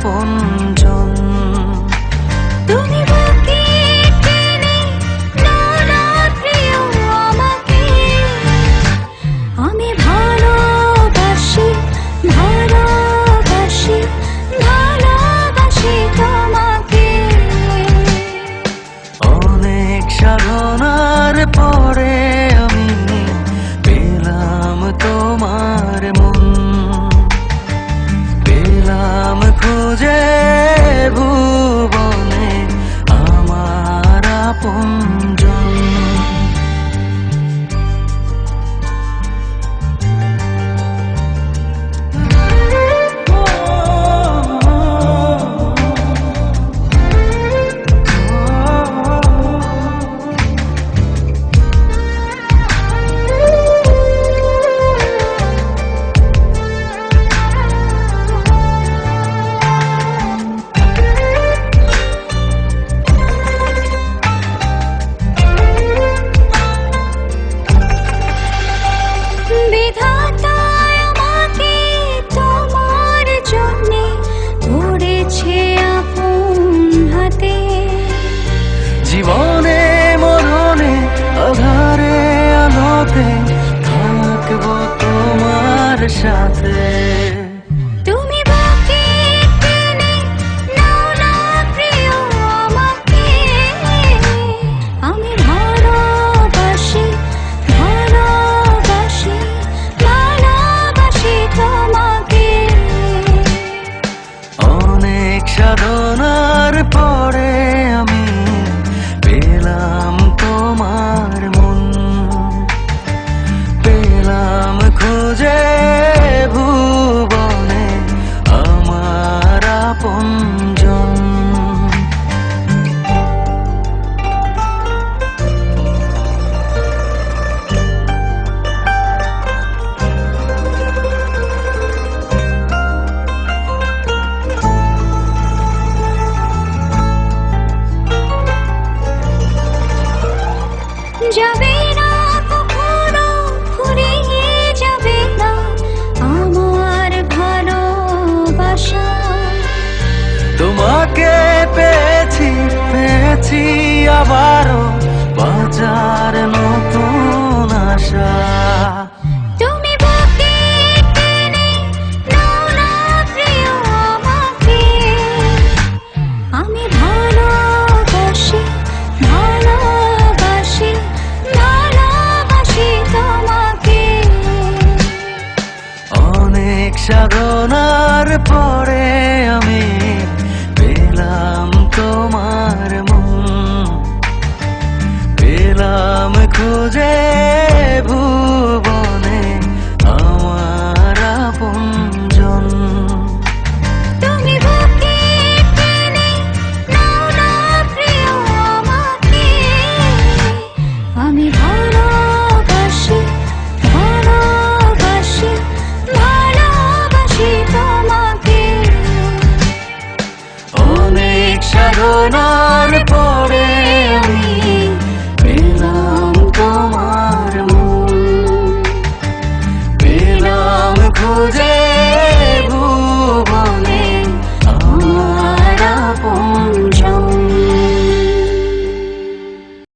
আপনজন। তুমি বুকে টেনে নাও না প্রিয় আমাকে, আমি ভালোবাসি ভালোবাসি ভালোবাসি তোমাকে। অনেক সাধনার পরে আমি পেলাম তোমার মন, পেলাম খুঁজে ভুবনে আমার আপনজন। বিধাতা আমাকে তোমার জন্যে গড়েছে আপন হাতে, জীবনে মরণে আধারে আলোতে থাকবো তোমার সাথে। তুমি বুকে টেনে নাও না প্রিয় আমাকে, আমি ভালোবাসি ভালোবাসি ভালোবাসি তোমাকে। অনেক সাধনার পরে আমি পেলাম তোমার মন, পেলাম খুঁজে ভুবনে আমার আপনজন। যাবে না কখনো ফুরিয়ে যাবে না আমার ভালোবাসা, তোমাকে পেয়েছি পেয়েছি আবারও বাঁচার নতুন আশা। তুমি বুকে টেনে নাও না প্রিয় আমাকে, আমি ভালোবাসি ভালোবাসি ভালোবাসি তোমাকে। অনেক সাধনার পরে আমি পেলাম তোমার মন, পেলাম খুঁজে ভুবনে আমার আপনজন। তুমি বুকে টেনে নাও না প্রিয় আমাকে, আমি ভালোবাসি ভালোবাসি ভালোবাসি তোমাকে। অনেক সাধনা